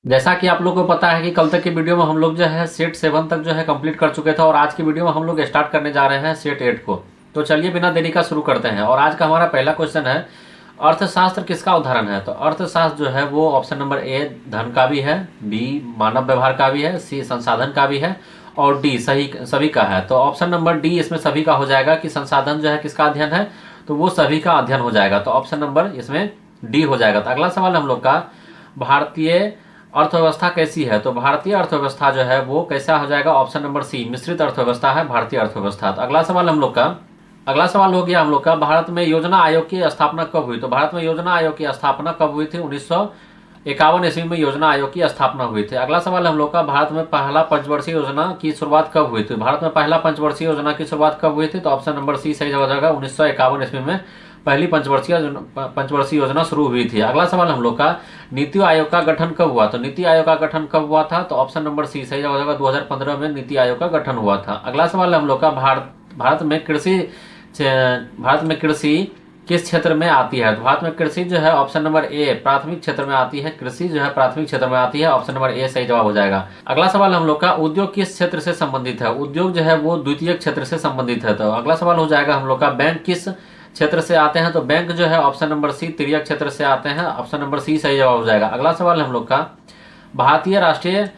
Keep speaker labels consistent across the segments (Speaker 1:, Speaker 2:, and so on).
Speaker 1: जैसा कि आप लोग को पता है कि कल तक की वीडियो में हम लोग जो है सेट 7 तक जो है कंप्लीट कर चुके थे और आज की वीडियो में हम लोग स्टार्ट करने जा रहे हैं सेट 8 को। तो चलिए बिना देरी का शुरू करते हैं और आज का हमारा पहला क्वेश्चन है, अर्थशास्त्र किसका उदाहरण है? तो अर्थशास्त्र जो है वो ऑप्शन नंबर ए धन का भी है, बी मानव व्यवहार का भी है, सी संसाधन का भी है और डी सही सभी का है। तो ऑप्शन नंबर डी इसमें सभी का हो जाएगा कि संसाधन जो है किसका अध्ययन है, तो वो सभी का अध्ययन हो जाएगा। तो ऑप्शन नंबर इसमें डी हो जाएगा। तो अगला सवाल हम लोग का, भारतीय अर्थव्यवस्था कैसी है? तो भारतीय अर्थव्यवस्था जो है वो कैसा हो जाएगा? ऑप्शन नंबर सी मिश्रित अर्थव्यवस्था है भारतीय अर्थव्यवस्था। तो अगला सवाल हम लोग का, अगला सवाल हो गया हम लोग का, भारत में योजना आयोग की स्थापना कब हुई? तो भारत में योजना आयोग की स्थापना कब हुई थी? 1951 ईस्वी में योजना आयोग की स्थापना हुई थी। अगला सवाल हम लोग का, भारत में पहला पंचवर्षीय योजना की शुरुआत कब हुई थी? भारत में पहला पंचवर्षीय योजना की शुरुआत कब हुई थी? तो ऑप्शन नंबर सी सही जवाब हो जाएगा। 1951 ईस्वी में पहली पंचवर्षीय योजना शुरू हुई थी। अगला सवाल हम लोग का, नीति आयोग का गठन कब हुआ? तो नीति आयोग का गठन कब हुआ था? तो ऑप्शन नंबर सी सही जवाब हो जाएगा। 2015 में नीति आयोग का गठन हुआ था। अगला सवाल हम लोग का, भारत में कृषि किस क्षेत्र में आती है? तो भारत में कृषि जो है ऑप्शन नंबर ए प्राथमिक क्षेत्र में आती है। कृषि जो है प्राथमिक क्षेत्र में आती है। ऑप्शन नंबर ए सही जवाब हो जाएगा। अगला सवाल हम लोग का, उद्योग किस क्षेत्र से संबंधित है? उद्योग जो है वो द्वितीय क्षेत्र से संबंधित है। तो अगला सवाल हो जाएगा हम लोग का, बैंक किस क्षेत्र से आते हैं? तो बैंक जो है ऑप्शन नंबर सी तृतीय क्षेत्र से आते हैं। ऑप्शन नंबर सी सही जवाब हो जाएगा। अगला सवाल हम लोग का, भारतीय राष्ट्रीय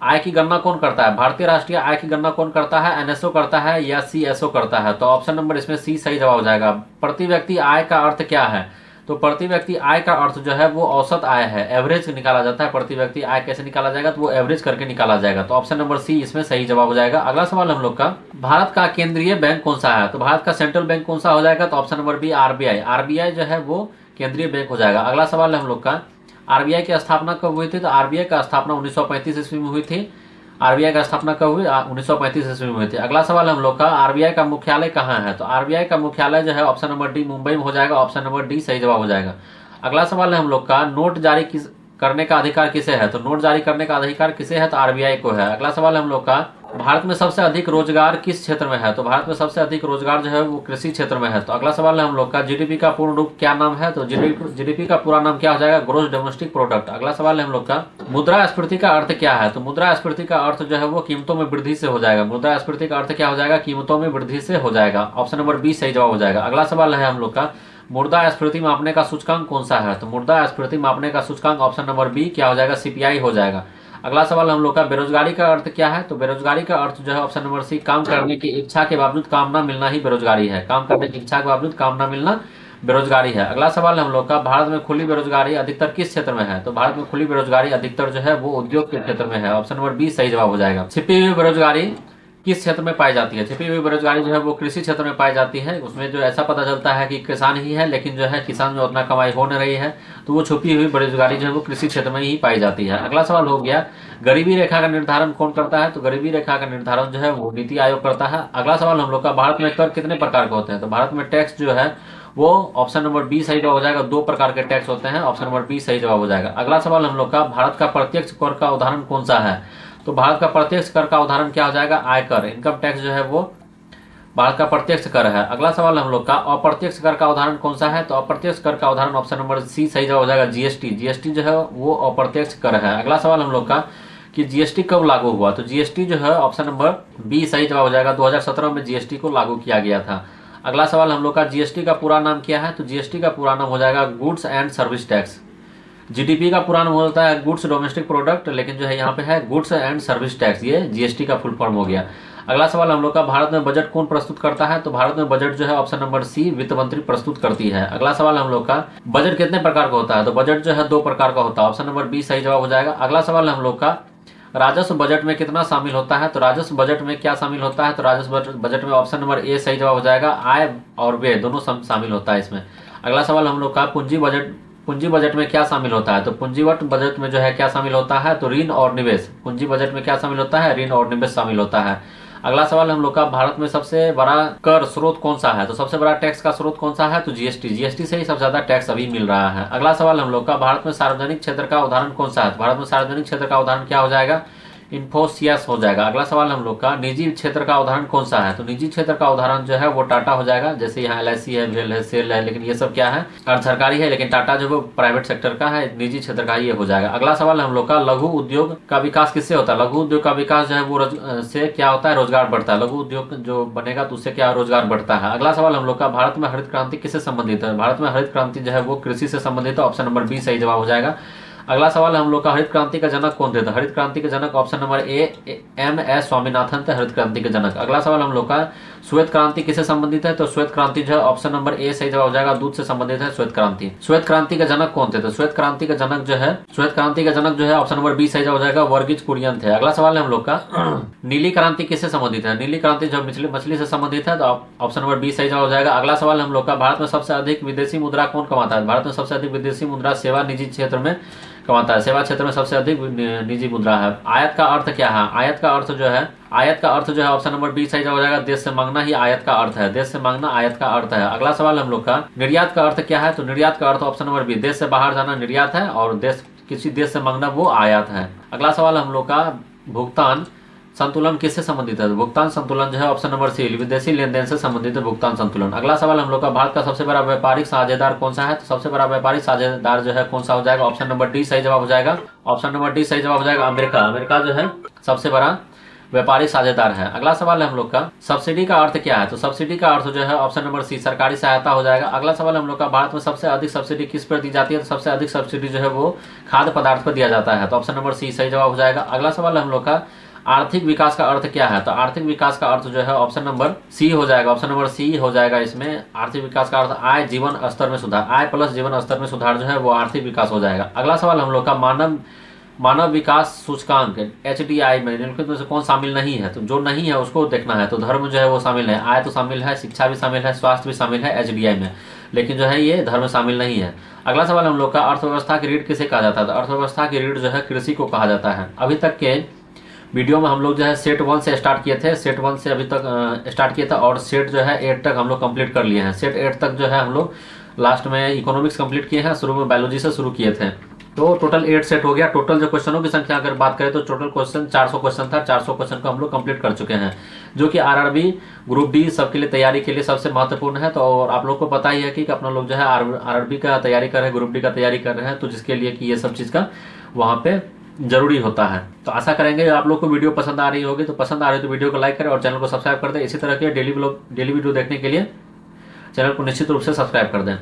Speaker 1: आय की गणना कौन करता है? भारतीय राष्ट्रीय आय की गणना कौन करता है? एनएसओ करता है या सीएसओ करता है? तो ऑप्शन नंबर इसमें सी सही जवाब हो जाएगा। प्रति व्यक्ति आय का अर्थ क्या है? तो प्रति व्यक्ति आय का अर्थ जो है वो औसत आय है, एवरेज निकाला जाता है। प्रति व्यक्ति आय कैसे निकाला जाएगा? तो वो एवरेज करके निकाला जाएगा। तो ऑप्शन नंबर सी इसमें सही जवाब हो जाएगा। अगला सवाल हम लोग का, भारत का केंद्रीय बैंक कौन सा है? तो भारत का सेंट्रल बैंक कौन सा हो जाएगा? तो option number B RBI. RBI जो है वो केंद्रीय बैंक हो जाएगा। अगला सवाल हम लोग का, आरबीआई की स्थापना कब हुई थी? तो आरबीआई का स्थापना 1935 ईस्वी में हुई थी। आरबीआई का स्थापना कब हुई? 1935 ईस्वी में हुई थी। अगला सवाल हम लोग का, आरबीआई का मुख्यालय कहाँ है? तो आरबीआई का मुख्यालय जो है ऑप्शन नंबर डी मुंबई में हो जाएगा। ऑप्शन नंबर डी सही जवाब हो जाएगा। अगला सवाल है हम लोग का, नोट जारी करने का अधिकार किसे है? तो नोट जारी करने का अधिकार किसे है? तो आरबीआई को है। अगला सवाल हम लोग का, भारत में सबसे अधिक रोजगार किस क्षेत्र में है? तो भारत में सबसे अधिक रोजगार जो है वो कृषि क्षेत्र में है। तो अगला सवाल है हम लोग का, जीडीपी का पूर्ण रूप क्या नाम है? तो जीडीपी का पूरा नाम क्या हो जाएगा? Gross domestic product. अगला सवाल है हम लोग का, मुद्रास्फीति का अर्थ क्या है? तो मुद्रास्फीति का अर्थ जो है वो कीमतों में वृद्धि से हो जाएगा। मुद्रास्फीति का अर्थ क्या हो जाएगा? कीमतों में वृद्धि से हो जाएगा। ऑप्शन नंबर बी सही जवाब हो जाएगा। अगला सवाल है हम लोग का, मुद्रास्फीति मापने का सूचकांक कौन सा है? तो मुद्रास्फीति मापने का सूचकांक ऑप्शन नंबर बी क्या हो जाएगा? सीपीआई हो जाएगा। अगला सवाल हम लोग का, बेरोजगारी का अर्थ क्या है? तो बेरोजगारी का अर्थ जो है ऑप्शन नंबर सी काम करने की इच्छा के बावजूद काम ना मिलना ही बेरोजगारी है। काम करने की इच्छा के बावजूद काम ना मिलना बेरोजगारी है। अगला सवाल हम लोग का, भारत में खुली बेरोजगारी अधिकतर किस क्षेत्र में है? तो भारत में खुली बेरोजगारी अधिकतर जो है वो उद्योग के क्षेत्र में है। ऑप्शन नंबर बी सही जवाब हो जाएगा। छिपी हुई बेरोजगारी किस क्षेत्र में पाई जाती है? छिपी हुई बेरोजगारी जो है वो कृषि क्षेत्र में पाई जाती है। उसमें जो ऐसा पता चलता है कि किसान ही है लेकिन जो है किसान में उतना कमाई हो नहीं रही है, तो वो छुपी हुई बेरोजगारी जो है वो कृषि क्षेत्र में ही पाई जाती है। अगला सवाल हो गया, गरीबी रेखा का निर्धारण कौन करता है? तो गरीबी रेखा का निर्धारण जो है वो नीति आयोग करता है। अगला सवाल हम लोग का, भारत में कर कितने प्रकार के होते हैं? तो भारत में टैक्स जो है वो ऑप्शन नंबर बी सही जवाब हो जाएगा। 2 प्रकार के टैक्स होते हैं। ऑप्शन नंबर बी सही जवाब हो जाएगा। अगला सवाल हम लोग का, भारत का प्रत्यक्ष कर का उदाहरण कौन सा है? तो भारत का प्रत्यक्ष कर का उदाहरण क्या हो जाएगा? आयकर, इनकम टैक्स जो है वो भारत का प्रत्यक्ष कर है। अगला सवाल हम लोग का, अप्रत्यक्ष कर का उदाहरण कौन सा है? तो अप्रत्यक्ष कर का उदाहरण ऑप्शन नंबर सी सही जवाब हो जाएगा। जीएसटी। जीएसटी जो है वो अप्रत्यक्ष कर है। अगला सवाल हम लोग का, कि जीएसटी कब लागू हुआ? तो जीएसटी जो है ऑप्शन नंबर बी सही जवाब हो जाएगा। 2017 में जीएसटी को लागू किया गया था। अगला सवाल हम लोग का, जीएसटी का पूरा नाम क्या है? तो जीएसटी का पूरा नाम हो जाएगा goods and service tax. GDP का पूरा नाम होता है गुड्स डोमेस्टिक प्रोडक्ट, लेकिन जो है यहाँ पे है गुड्स एंड सर्विस टैक्स, ये जीएसटी का फुल फॉर्म हो गया। अगला सवाल हम लोग का, भारत में बजट कौन प्रस्तुत करता है? तो भारत में बजट जो है ऑप्शन नंबर सी वित्त मंत्री प्रस्तुत करती है। अगला सवाल हम लोग का, बजट कितने प्रकार का होता है? तो बजट जो है 2 प्रकार का होता है। ऑप्शन नंबर बी सही जवाब हो जाएगा। अगला सवाल हम लोग का, राजस्व बजट में कितना शामिल होता है? तो राजस्व बजट में क्या शामिल होता है? तो राजस्व बजट में ऑप्शन नंबर ए सही जवाब हो जाएगा। आय और व्यय दोनों शामिल होता है इसमें। अगला सवाल हम लोग का, पूंजी बजट में क्या शामिल होता है? तो पूंजीवट बजट में जो है क्या शामिल होता है? तो ऋण और निवेश। पूंजी बजट में क्या शामिल होता है? ऋण और निवेश शामिल होता है। अगला सवाल हम लोग का, भारत में सबसे बड़ा कर स्रोत कौन सा है? तो सबसे बड़ा टैक्स का स्रोत कौन सा है? तो जीएसटी। जीएसटी से ही सबसे ज्यादा टैक्स अभी मिल रहा है। अगला सवाल हम लोग का, भारत में सार्वजनिक क्षेत्र का उदाहरण कौन सा है? तो भारत में सार्वजनिक क्षेत्र का उदाहरण क्या हो जाएगा? इन्फोसियस हो जाएगा। अगला सवाल हम लोग का, निजी क्षेत्र का उदाहरण कौन सा है? तो निजी क्षेत्र का उदाहरण जो है वो टाटा हो जाएगा। जैसे यहाँ LIC है, वेल है, सेल है, लेकिन ये सब क्या है? अर्ध सरकारी है, लेकिन टाटा जो वो प्राइवेट सेक्टर का है, निजी क्षेत्र का ये हो जाएगा। अगला सवाल हम लोग का, लघु उद्योग का विकास किससे होता है? लघु उद्योग का विकास जो है वो से क्या होता है? रोजगार बढ़ता है। लघु उद्योग जो बनेगा तो उससे क्या रोजगार बढ़ता है। अगला सवाल हम लोग का, भारत में हरित क्रांति किससे संबंधित है? भारत में हरित क्रांति जो है वो कृषि से संबंधित है। ऑप्शन नंबर बी सही जवाब हो जाएगा। अगला सवाल हम लोग का, हरित क्रांति का जनक कौन थे? तो हरित क्रांति के जनक option number A MS Swaminathan थे हरित क्रांति के जनक। अगला सवाल हम लोग का, श्वेत क्रांति किससे संबंधित है? तो श्वेत क्रांति जो है ऑप्शन नंबर ए सही जवाब हो जाएगा, दूध से संबंधित है श्वेत क्रांति। श्वेत क्रांति के जनक कौन थे? तो श्वेत क्रांति के जनक जो है ऑप्शन नंबर बी सही जवाब हो जाएगा, वर्गीज कुरियन थे। अगला सवाल है हम लोग का, नीली क्रांति किससे संबंधित है? नीली क्रांति जो मछली से संबंधित है, तो ऑप्शन नंबर बी सही जवाब हो जाएगा। अगला सवाल हम लोग का, भारत में सबसे अधिक विदेशी मुद्रा कौन कमाता है? भारत में सबसे अधिक विदेशी मुद्रा सेवा निजी क्षेत्र में कमाता है। सेवा क्षेत्र में सबसे अधिक निजी मुद्रा है। आयत का अर्थ क्या है? आयत का अर्थ जो है ऑप्शन नंबर बी सही जवाब हो जाएगा, देश से मांगना ही आयत का अर्थ है। देश से मांगना आयत का अर्थ है। अगला सवाल हम लोग का, निर्यात का अर्थ क्या है? तो निर्यात का अर्थ ऑप्शन नंबर बी, देश से बाहर जाना निर्यात है, और किसी देश से मांगना वो आयात है। अगला सवाल हम लोग का, भुगतान संतुलन किससे संबंधित है? भुगतान संतुलन जो है ऑप्शन नंबर सी, विदेशी लेन देन से संबंधित है भुगतान संतुलन। अगला सवाल हम लोग का, भारत का सबसे बड़ा व्यापारिक साझेदार कौन सा है? तो सबसे बड़ा व्यापारिक साझेदार जो है कौन सा हो जाएगा? ऑप्शन नंबर डी सही जवाब हो जाएगा। ऑप्शन नंबर डी सही जवाब हो जाएगा, अमेरिका। अमेरिका जो है सबसे बड़ा व्यापारिक साझेदार है। अगला सवाल है हम लोग का, सब्सिडी का अर्थ क्या है? तो सब्सिडी का अर्थ जो है ऑप्शन नंबर सी, सरकारी सहायता हो जाएगा। अगला सवाल हम लोग का, भारत में सबसे अधिक सब्सिडी किस पर दी जाती है? तो सबसे अधिक सब्सिडी जो है वो खाद्य पदार्थ पर दिया जाता है। तो ऑप्शन नंबर सी सही जवाब हो जाएगा। अगला सवाल हम लोग का, आर्थिक विकास का अर्थ क्या है? तो आर्थिक विकास का अर्थ जो है ऑप्शन नंबर सी हो जाएगा। ऑप्शन नंबर सी हो जाएगा इसमें। आर्थिक विकास का अर्थ आय जीवन स्तर में सुधार, आय प्लस जीवन स्तर में सुधार जो है वो आर्थिक विकास हो जाएगा। अगला सवाल हम लोग का, मानव विकास सूचकांक HDI में निम्नलिखित में से कौन शामिल नहीं है? तो जो नहीं है उसको देखना है। तो धर्म जो है वो शामिल है, आय तो शामिल है, शिक्षा भी शामिल है, स्वास्थ्य भी शामिल है HDI में, लेकिन जो है ये धर्म शामिल नहीं है। अगला सवाल हम लोग का, अर्थव्यवस्था की रीढ़ किसे कहा जाता है? तो अर्थव्यवस्था की रीढ़ जो है कृषि को कहा जाता है। अभी तक के वीडियो में हम लोग जो है सेट 1 से स्टार्ट किए थे, सेट 1 से अभी तक स्टार्ट किया था, और सेट जो है 8 तक हम लोग कंप्लीट कर लिए हैं। सेट 8 तक जो है हम लोग लास्ट में इकोनॉमिक्स कंप्लीट किए हैं, शुरू में बायोलॉजी से शुरू किए थे। तो टोटल 8 सेट हो गया। टोटल जो क्वेश्चनों की संख्या अगर बात करें तो टोटल क्वेश्चन 400 क्वेश्चन था। 400 क्वेश्चन को हम लोग कंप्लीट कर चुके हैं, जो कि RRB ग्रुप डी सबके लिए तैयारी के लिए सबसे महत्वपूर्ण है। तो और आप लोग को पता ही है कि अपना लोग जो है RRB का तैयारी कर रहे हैं, ग्रुप डी का तैयारी कर रहे हैं, तो जिसके लिए कि ये सब चीज़ का वहाँ पे जरूरी होता है। तो आशा करेंगे आप लोग को वीडियो पसंद आ रही होगी। तो पसंद आ रही है तो वीडियो को लाइक करें और चैनल को सब्सक्राइब कर दें। इसी तरह के डेली वीडियो देखने के लिए चैनल को निश्चित रूप से सब्सक्राइब कर दें।